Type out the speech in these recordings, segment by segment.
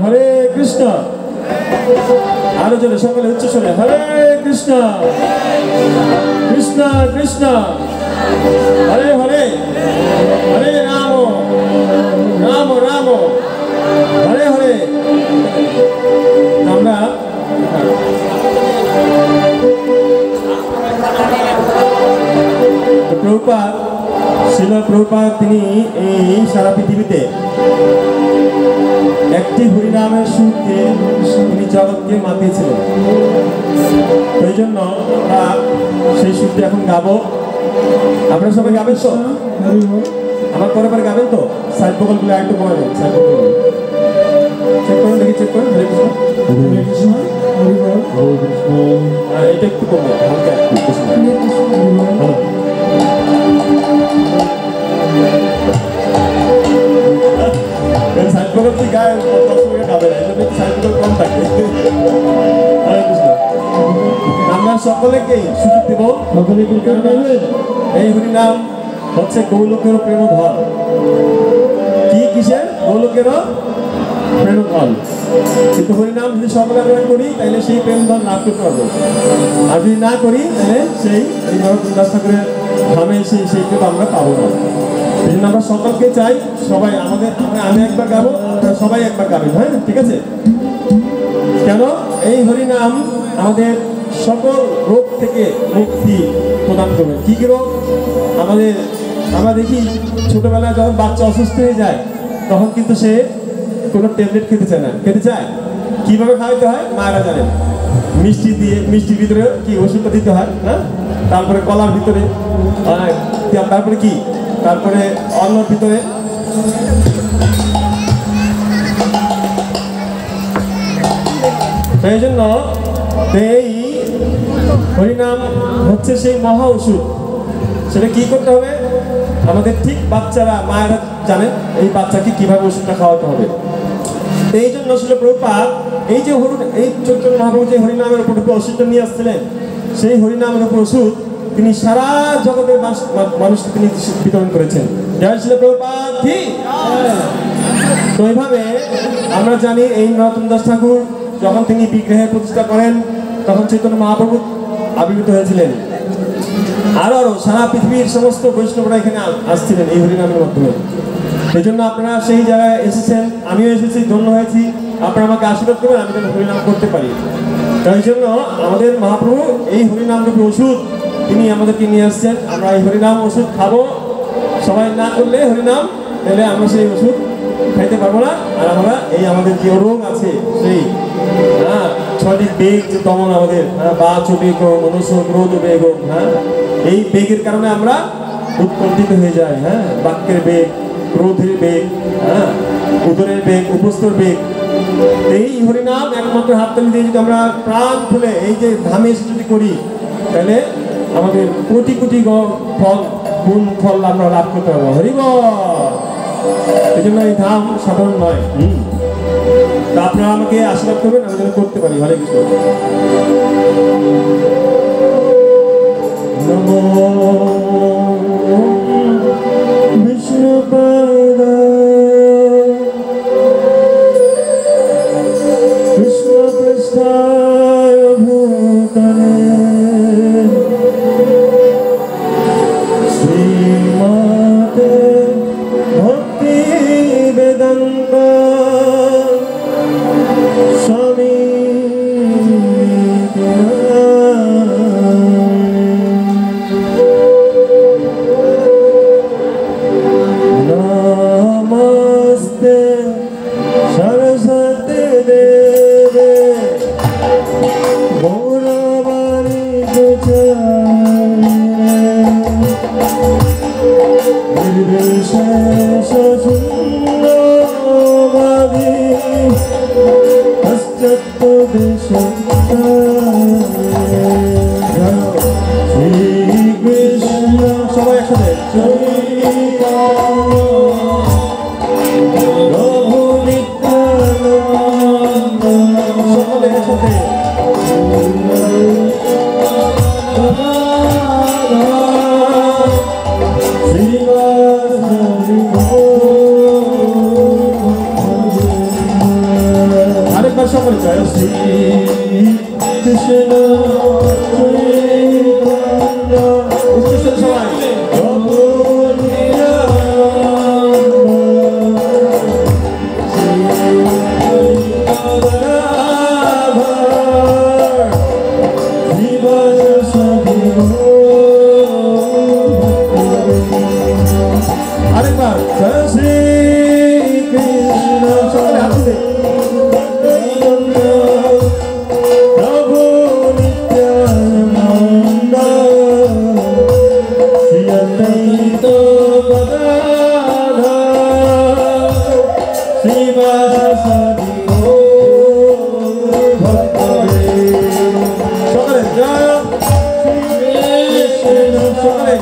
হরে কৃষ্ণ। আরো জোরে সকলে উচ্চ স্বরে হরে কৃষ্ণ কৃষ্ণ কৃষ্ণ হরে হরে, হরে রাম রাম রাম হরে হরে। আমরা প্রভুপাদ, শিল প্রভুপাদ তিনি এই সারা পৃথিবীতে একটি হরিনামের সুরকে তিনি জগৎকে মাতিয়েছিলেন। সেই জন্য আমরা সেই সুরটি এখন গাবো। আপনারা সবাই গাবেন তো? আমার পরে পরে গাবেন তো? সাইড বগলগুলো একটু কমাবেন, সাইড বগল চেক করুন, দেখি চেক করুন। হরে কৃষ্ণ হরে কৃষ্ণ হরে কৃষ্ণ। এটা একটু কমবে, হালকা একটু কৃষ্ণ। সাইড বগল তুই গায়ে দর্শকের গাবে না, এটা একটু সাইড বগল কম থাকে। হরে কৃষ্ণ। আমরা সকলেকেই সুযোগ দেব, সকলে এই হরিনাম হচ্ছে গৌলোকের প্রেম ধন। কি কিসের? গৌলোকের প্রেম ধন। কিন্তু হরিনাম যদি সকলে আমরা করি তাহলে সেই প্রেম ধন লাভ করতে পারবো, আর যদি না করি তাহলে সেই নরোত্তম ঠাকুরের ধামে সেই প্রেম আমরা পাবো না। এই জন্য আমরা সকলকে চাই, সবাই আমি একবার গাবো, আপনারা সবাই একবার গাবেন। হ্যাঁ, ঠিক আছে? কেন? এই হরিনাম আমাদের সকল রোগ থেকে মুক্তি প্রদান করবে। কি কি রোগ? আমরা দেখি ছোটবেলায় যখন বাচ্চা অসুস্থ হয়ে যায় তখন কিন্তু সে কোনো ট্যাবলেট খেতে চায় না। খেতে চায় কিভাবে খাওয়াতে হয় মায়েরা জানেন। মিষ্টি দিয়ে, মিষ্টির ভিতরে কি ওষুধটা দিতে হয় না, তারপরে কলার ভিতরে, তারপরে কি, তারপরে অন্নর ভিতরে। সেই জন্য এই হরিনাম হচ্ছে সেই মহা ওষুধ। সেটা কি করতে হবে? আমাদের ঠিক বাচ্চারা, মায়েরা জানেন এই বাচ্চাকে কিভাবে ওষুধটা খাওয়াতে হবে। এই জন্য আসলে প্রভুপাদ এই যে এই চৈতন্য মহাপ্রভু যে হরিনামের উপর ওষুধটা নিয়ে আসছিলেন, সেই হরিনামের উপর ওষুধ তিনি সারা জগতের মানুষকে তিনি বিতরণ করেছেন। জয় শ্রী প্রভুপাদ কি। তো এইভাবে আমরা জানি এই নরোত্তম দাস ঠাকুর যখন তিনি বিগ্রহের প্রতিষ্ঠা করেন তখন চৈতন্য মহাপ্রভু আবির্ভূত হয়েছিলেন। আরো সারা পৃথিবীর সমস্ত বৈষ্ণবরা এখানে আসছিলেন এই হরিনামের মাধ্যমে। সেই জন্য আপনারা সেই জায়গায় এসেছেন, আমিও এসেছি, ধন্য হয়েছি। আপনারা আমাকে আশীর্বাদ করবেন আমি যেন হরিনাম করতে পারি। তাই জন্য আমাদের মহাপ্রভু এই হরিনাম রূপী ওষুধ তিনি আমাদেরকে নিয়ে আসছেন। আমরা এই হরিনাম ওষুধ খাবো। সবাই না করলে হরিনাম, তাহলে আমরা সেই ওষুধ খাইতে পারবো না। আর আমরা এই আমাদের যে রোগ আছে সেই ছয়টি বেগ যে দমন আমাদের, বাচ বেগ, মনস, ক্রোধ বেগ, এই বেগের কারণে আমরা উৎকণ্ঠিত হয়ে যাই। বাক্যের বেগ, ক্রোধের বেগ, উদরের বেগ, উপস্থর বেগ। এই হরিনাম একমাত্র হাততালি দিয়ে যদি আমরা প্রাণ খুলে এই যে ধামে এসে যদি করি তাহলে আমাদের কোটি কোটি গুণ ফল আমরা লাভ করতে পারবো। হরিবল। এই জন্য এই ধাম সাধারণ নয়। তা আপনারা আমাকে আশীর্বাদ করবেন আমি যেন করতে পারি। হরে কৃষ্ণ। নমো বিষ্ণুপদায় কৃষ্ণপৃষ্ঠায় ভূতলে শ্রীমতে ভক্তি বেদান্ত স্বামী নমস্তে সরস্বতী দেবে গৌরবাণী নির্বিশেষ শূন্যবাদী পশ্চাৎ দেশ শ্রীকৃষ্ণ। সবাই একসাথে প্রভু নিত্যানন্দ। সকলে একসাথে শ্রীবাস সকলে জয় শ্রী কৃষ্ণ উচ্চস্বর সবাই আরেকবার জয় শ্রী কৃষ্ণ সকলে হাত তুলে প্রভু নিত্যানন্দ শ্রী অদ্বৈত গদাধর শ্রীবাসাদি ভক্তবৃন্দ সকলে জয় শ্রী কৃষ্ণ সকলে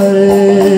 Hare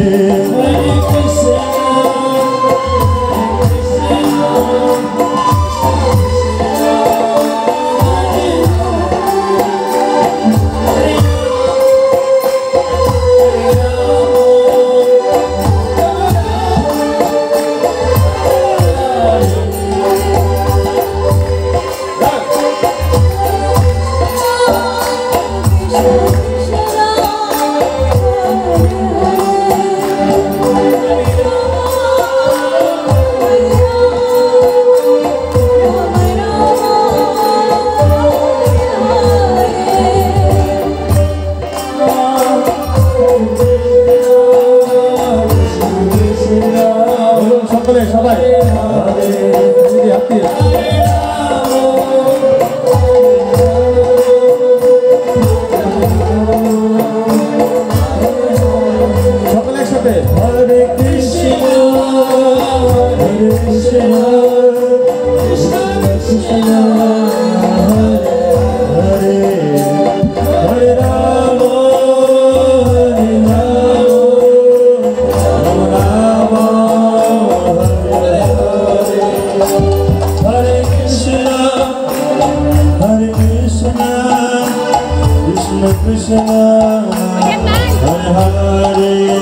Hare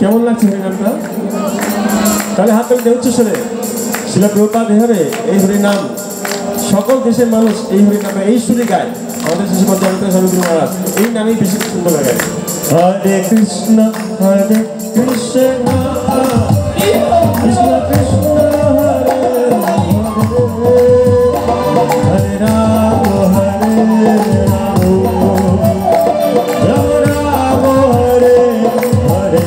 কেমন লাগছে হরিনামটা? তাহলে হাত তুলে উচ্চ স্বরে শিলা প্রভুপাদ এভাবে এই হরিনাম সকল দেশের মানুষ এই হরিনামে এই সুরে গায়। আমাদের শিশুপাদ জগতের স্বামী গুরু মহারাজ এই নামেই বেশি সুন্দর গায়। হরে কৃষ্ণ হরে কৃষ্ণ কৃষ্ণ কৃষ্ণ হরে রাম হরে Ram Ram Ram Hare Hare.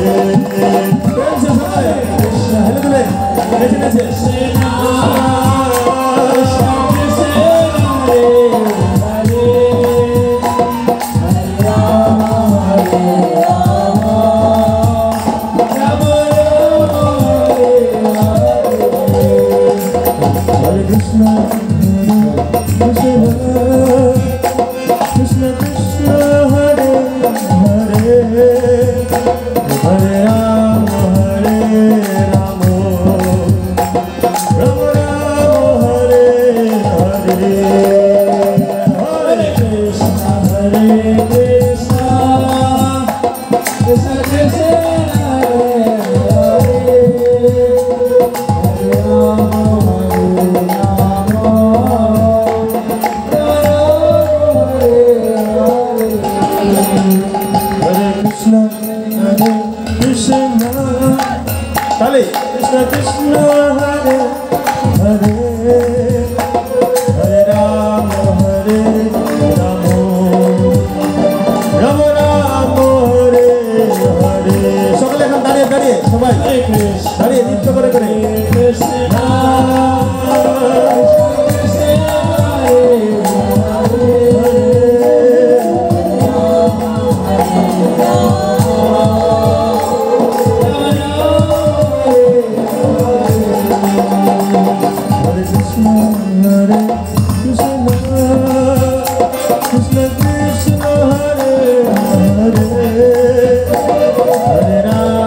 Hare Rama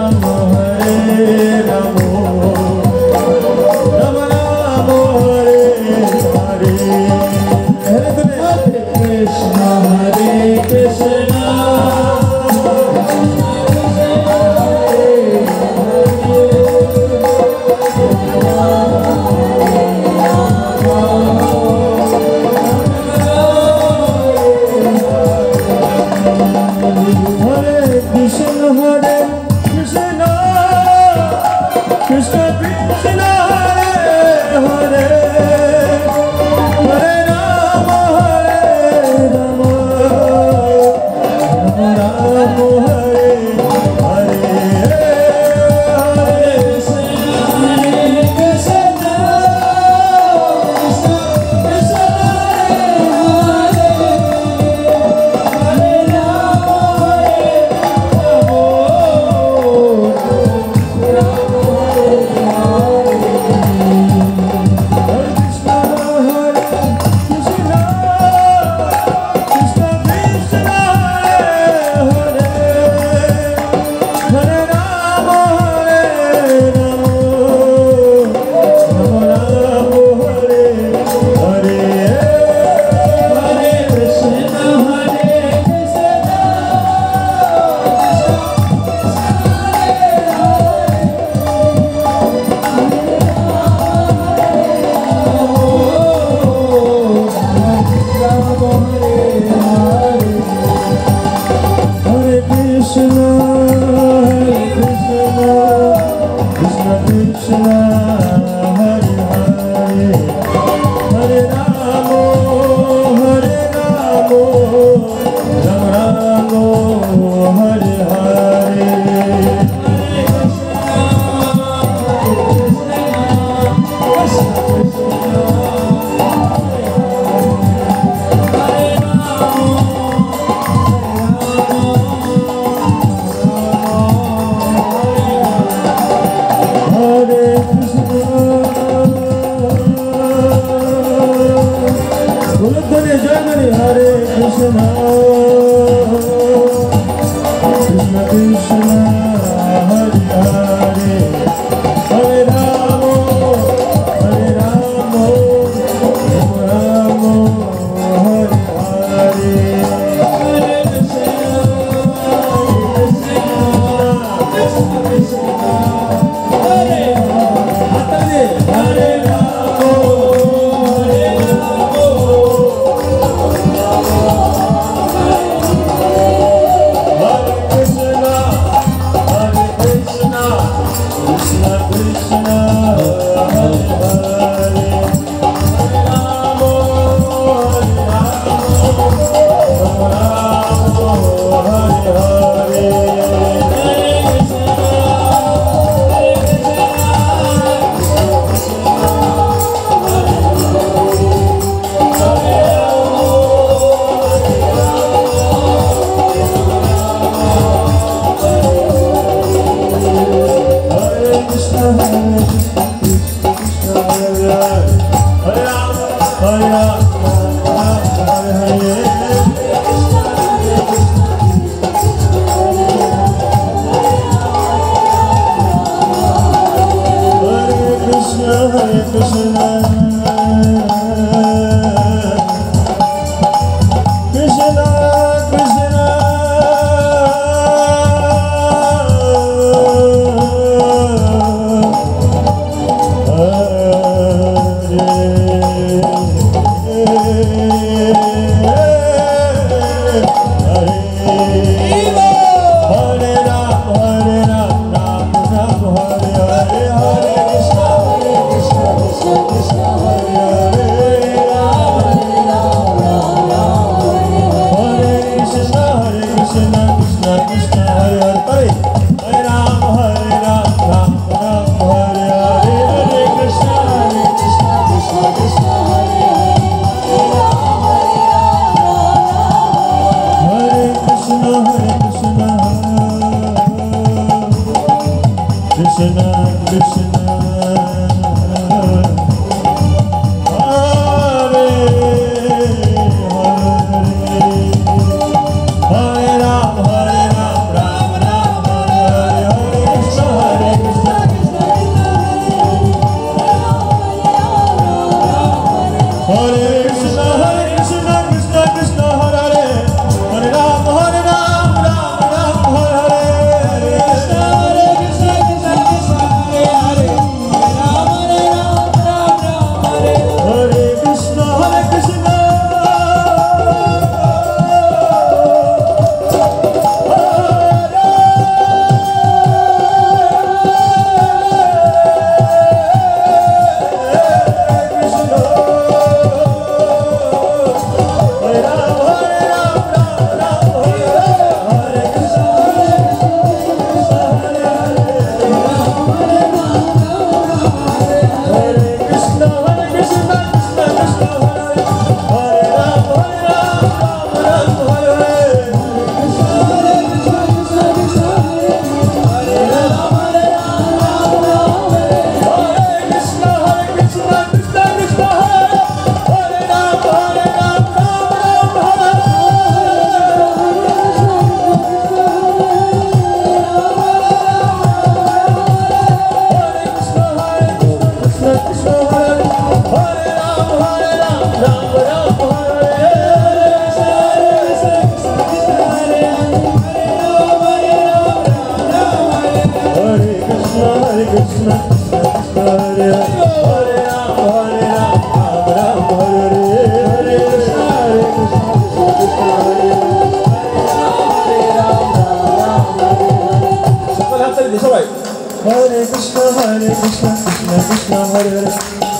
Krishna Krishna Krishna Hare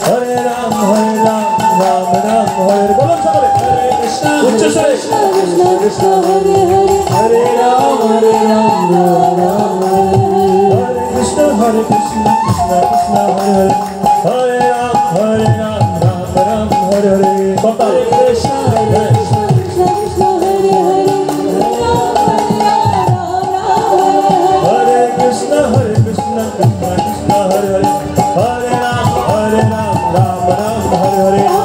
Hare Hare Ram Ram Ram Hare Hare বলুন সকলে হরে কৃষ্ণ উচ্চ স্বরে কৃষ্ণ কৃষ্ণ হরে হরে হরে রাম রাম রাম হরে কৃষ্ণ কৃষ্ণ কৃষ্ণ হরে হরে হরে রাম রাম হরে হরে কথা কৃষ্ণ কৃষ্ণ কৃষ্ণ হরে হরে হরে কৃষ্ণ কৃষ্ণ কৃষ্ণ হরে হরে হরে রাম রাম রাম হরে হরে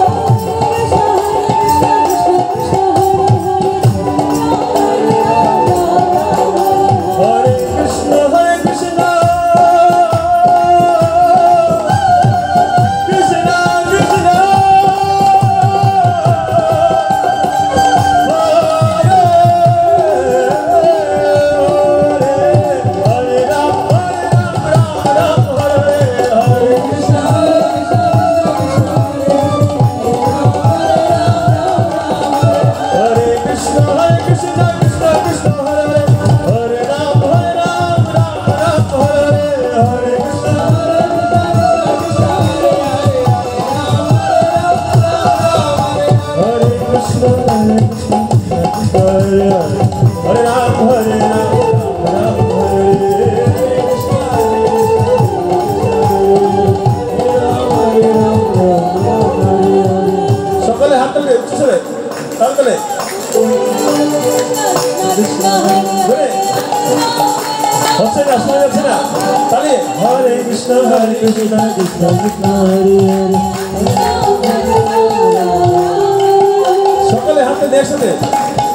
সকলে হাতে একসাথে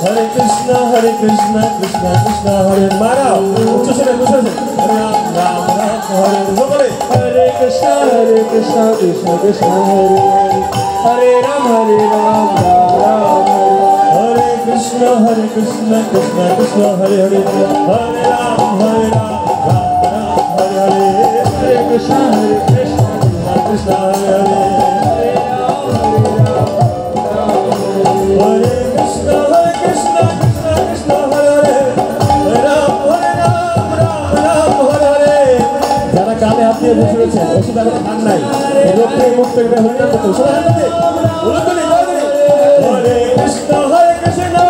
হরে কৃষ্ণ কৃষ্ণ কৃষ্ণ হরে মারাও উচ্চ স্বরে হরে রাম রাম রাম হরে সকলে হরে কৃষ্ণ কৃষ্ণ কৃষ্ণ হরে হরে রাম রাম রাম হরে Krishna Krishna Krishna Hare Hare Hare Ram Ram Ram Hare Hare Hare Krishna Krishna Krishna Hare Hare Hare Krishna Krishna Krishna Hare Hare Hare Ram Ram Hare Hare যারা কানে হাত দিয়ে বসে রয়েছেন ওষুধ এখন খান নাই রোগ থেকে মুক্ত করে হরিনাম করতে সবাই হাত দিয়ে বলুন বলি হরে কৃষ্ণ কৃষ্ণ